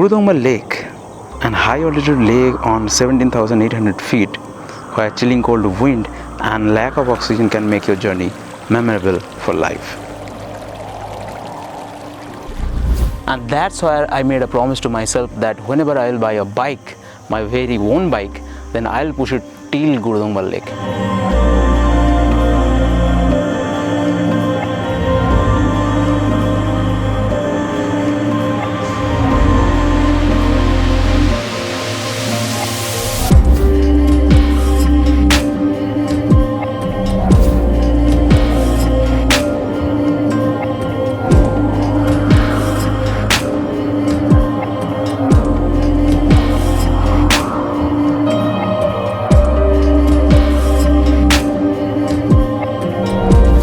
Gurudongma Lake, an high altitude lake on 17,800 feet, where chilling cold wind and lack of oxygen can make your journey memorable for life. And that's why I made a promise to myself that whenever I'll buy a bike, my very own bike, then I'll push it till Gurudongma Lake.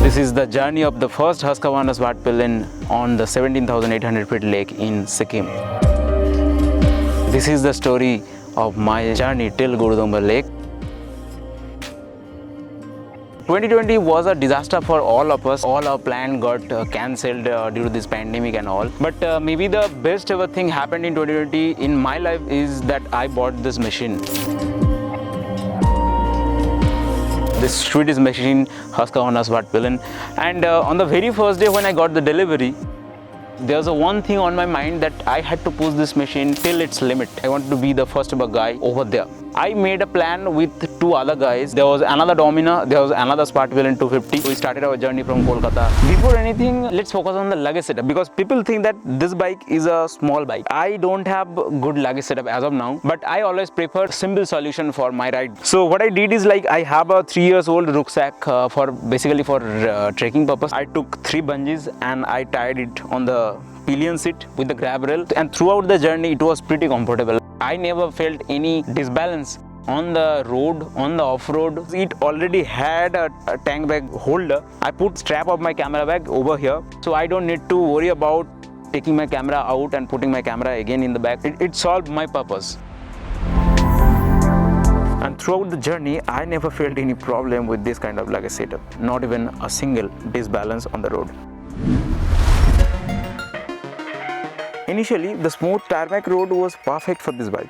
This is the journey of the first Husqvarna Smart Pillion on the 17,800 feet lake in Sikkim. This is the story of my journey till Gurudongma Lake. 2020 was a disaster for all of us. All our plans got cancelled due to this pandemic and all. But maybe the best ever thing happened in 2020 in my life is that I bought this machine. This Swedish machine, Husqvarna Smart Pillion. And on the very first day when I got the delivery, there was one thing on my mind that I had to push this machine till its limit. I wanted to be the first ever guy over there. I made a plan with two other guys. There was another Dominar, there was another Smart Pillion 250. We started our journey from Kolkata. Before anything, let's focus on the luggage setup because people think that this bike is a small bike. I don't have good luggage setup as of now, but I always prefer simple solution for my ride. So what I did is like I have a 3 years old rucksack for basically for trekking purpose. I took 3 bungees and I tied it on the pillion seat with the grab rail, and throughout the journey it was pretty comfortable. I never felt any disbalance on the road, on the off-road. It already had a tank bag holder. I put strap of my camera bag over here, so I don't need to worry about taking my camera out and putting my camera again in the bag. It solved my purpose. And throughout the journey, I never felt any problem with this kind of luggage setup. Not even a single disbalance on the road. Initially, the smooth tarmac road was perfect for this bike.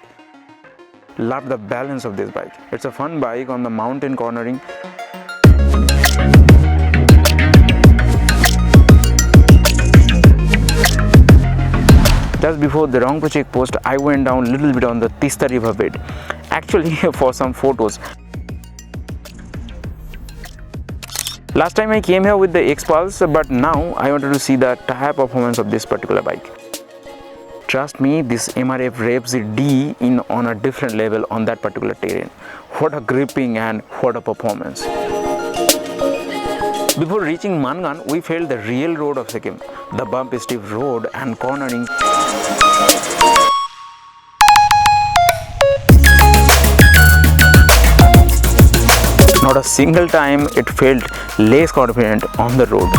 Loved the balance of this bike. It's a fun bike on the mountain cornering. Just before the Rangpo checkpost, I went down a little bit on the Tista river bed. Actually, for some photos. Last time I came here with the X-Pulse, but now I wanted to see the tire performance of this particular bike. Trust me, this MRF Rev Z-D in on a different level on that particular terrain. What a gripping and what a performance. Before reaching Mangan, we felt the real road of Sikkim. The bumpy steep road and cornering. Not a single time it felt less confident on the road.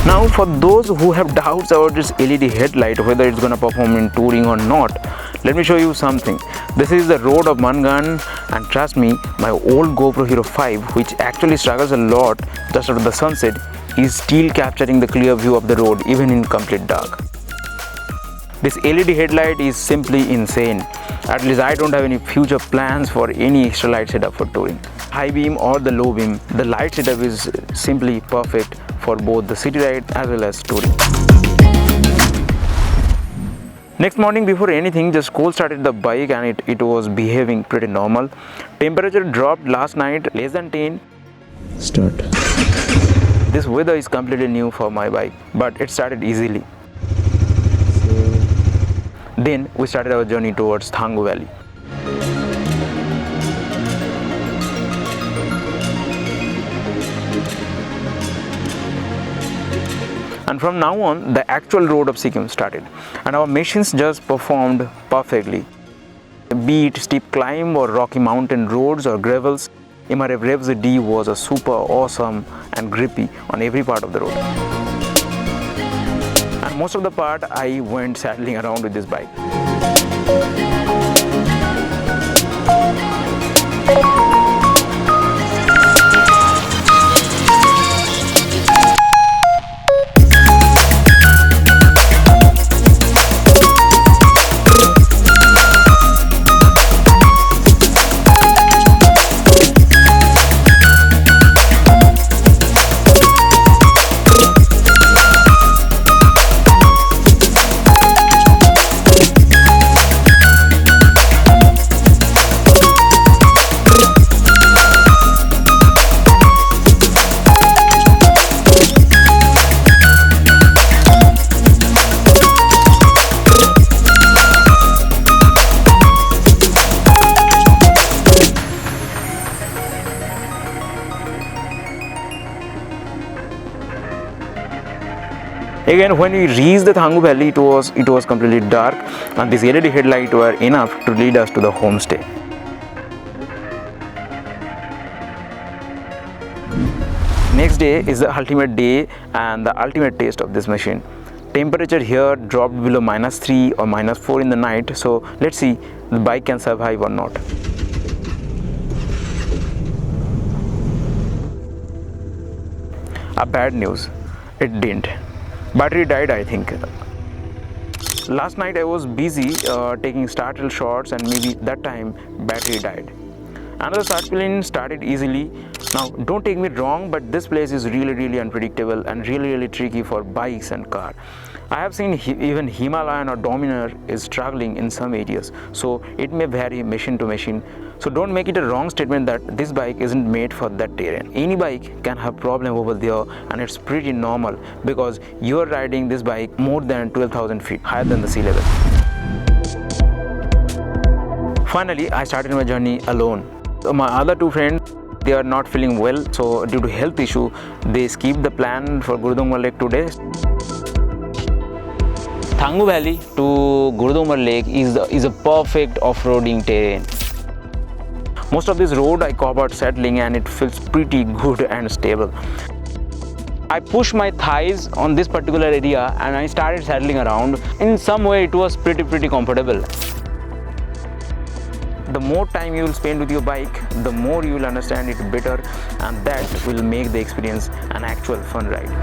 Now for those who have doubts about this LED headlight, whether it's gonna perform in touring or not, let me show you something. This is the road of Mangan, and trust me, my old GoPro Hero 5, which actually struggles a lot just after the sunset, is still capturing the clear view of the road even in complete dark. This LED headlight is simply insane. At least I don't have any future plans for any extra light setup for touring. High beam or the low beam, the light setup is simply perfect for both the city ride as well as touring. Next morning, before anything, just cold started the bike and it was behaving pretty normal. Temperature dropped last night less than 10. Start. This weather is completely new for my bike, but it started easily. Then we started our journey towards Thangu Valley. And from now on, the actual road of Sikkim started, and our machines just performed perfectly. Be it steep climb or rocky mountain roads or gravels, MRF Rev Z-D was a super awesome and grippy on every part of the road. And most of the part I went saddling around with this bike. Again, when we reached the Thangu Valley, it was completely dark, and these LED headlights were enough to lead us to the homestay. Next day is the ultimate day and the ultimate taste of this machine. Temperature here dropped below -3 or -4 in the night, so let's see the bike can survive or not. Bad news, it didn't. Battery died, I think. Last night I was busy taking startle shots, and maybe that time battery died. Another start plane started easily. Now don't take me wrong, but this place is really unpredictable and really tricky for bikes and car. I have seen even Himalayan or Dominar is struggling in some areas, so it may vary machine to machine. So don't make it a wrong statement that this bike isn't made for that terrain. Any bike can have problem over there, and it's pretty normal because you're riding this bike more than 12,000 feet higher than the sea level. Finally, I started my journey alone. My other two friends, they are not feeling well, so due to health issue, they skipped the plan for Gurudungmar Lake today. Thangu Valley to Gurudungmar Lake is a perfect off-roading terrain. Most of this road I covered settling, and it feels pretty good and stable. I pushed my thighs on this particular area and I started settling around. In some way it was pretty comfortable. The more time you will spend with your bike, the more you will understand it better, and that will make the experience an actual fun ride.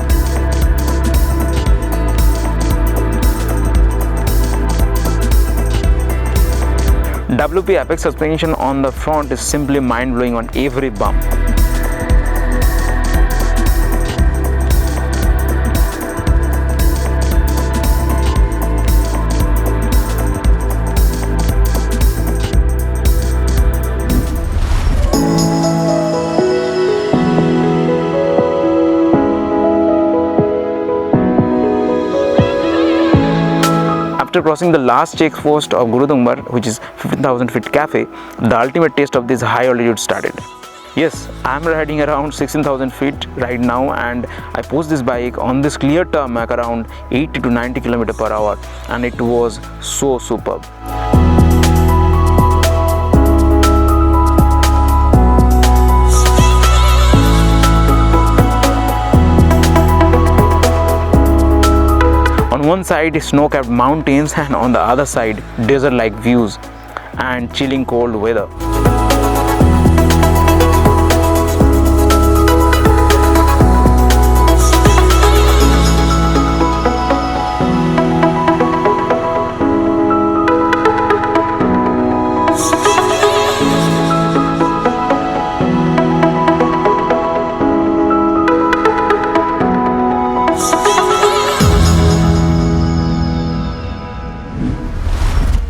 WP Apex suspension on the front is simply mind-blowing on every bump. After crossing the last checkpost of Gurudungmar, which is 15,000 feet cafe, the ultimate taste of this high altitude started. Yes, I am riding around 16,000 feet right now, and I pushed this bike on this clear tarmac around 80 to 90 km per hour, and it was so superb. On one side snow-capped mountains, and on the other side desert-like views and chilling cold weather.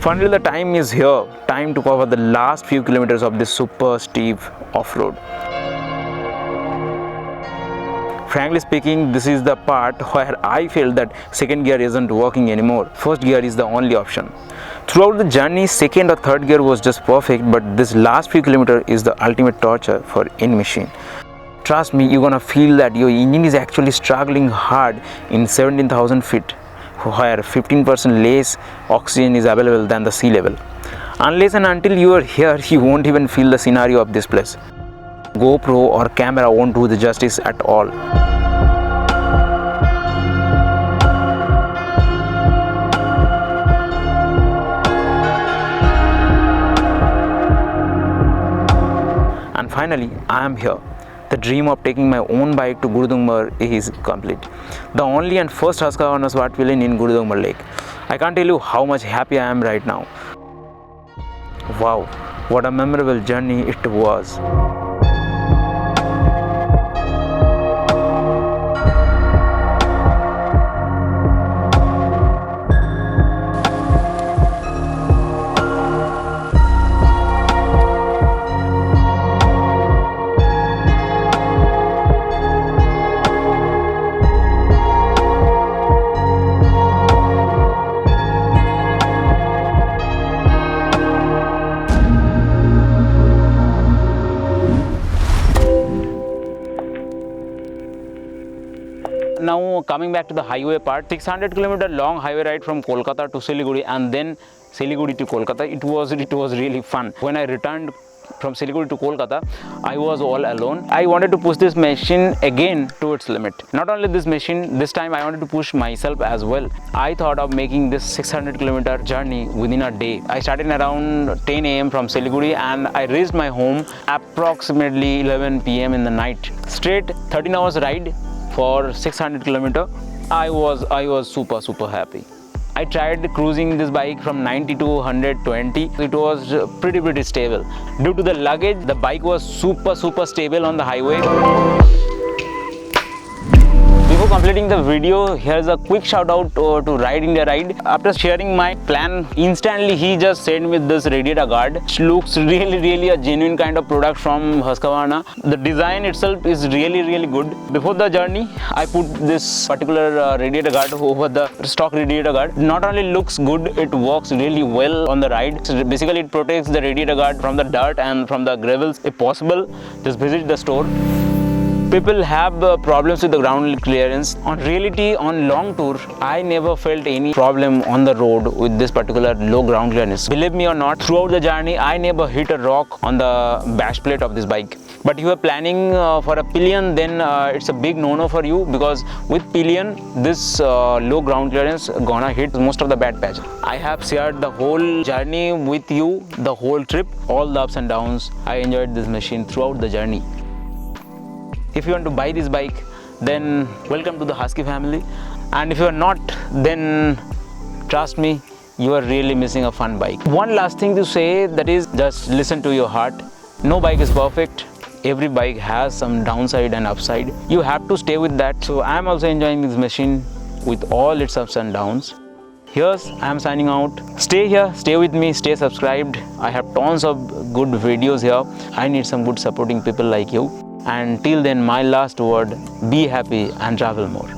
Finally, the time is here. Time to cover the last few kilometers of this super steep off-road. Frankly speaking, this is the part where I feel that second gear isn't working anymore. First gear is the only option. Throughout the journey, second or third gear was just perfect, but this last few kilometers is the ultimate torture for any machine. Trust me, you're gonna feel that your engine is actually struggling hard in 17,000 feet. Where 15% less oxygen is available than the sea level. Unless and until you are here, you won't even feel the scenario of this place. GoPro or camera won't do the justice at all. And finally, I am here. The dream of taking my own bike to Gurudungmar is complete. The only and first Husqvarna Smart Villain in Gurudungmar Lake. I can't tell you how much happy I am right now. Wow, what a memorable journey it was. Now coming back to the highway part, 600 kilometer long highway ride from Kolkata to Siliguri and then Siliguri to Kolkata. It was really fun. When I returned from Siliguri to Kolkata, I was all alone. I wanted to push this machine again to its limit. Not only this machine, this time I wanted to push myself as well. I thought of making this 600 kilometer journey within a day. I started around 10 a.m. from Siliguri and I reached my home approximately 11 p.m. in the night. Straight 13 hours ride for 600 kilometer. I was super happy. I tried cruising this bike from 90 to 120. It was pretty stable. Due to the luggage, the bike was super stable on the highway. Before completing the video, here's a quick shout out to Ride India Ride. After sharing my plan, instantly he just sent me this radiator guard. It looks really a genuine kind of product from Husqvarna. The design itself is really good. Before the journey, I put this particular radiator guard over the stock radiator guard. Not only looks good, it works really well on the ride. So basically, it protects the radiator guard from the dirt and from the gravels. If possible, just visit the store. People have problems with the ground clearance. On reality, on long tour, I never felt any problem on the road with this particular low ground clearance. Believe me or not, throughout the journey, I never hit a rock on the bash plate of this bike. But if you are planning for a pillion, then it's a big no-no for you, because with pillion, this low ground clearance gonna hit most of the bad patch. I have shared the whole journey with you, the whole trip, all the ups and downs. I enjoyed this machine throughout the journey. If you want to buy this bike, then welcome to the Husky family. And if you are not, then trust me, you are really missing a fun bike. One last thing to say, that is, just listen to your heart. No bike is perfect. Every bike has some downside and upside. You have to stay with that. So I am also enjoying this machine with all its ups and downs. Here's I am signing out. Stay here, stay with me, stay subscribed. I have tons of good videos here. I need some good supporting people like you. And till then, my last word, be happy and travel more.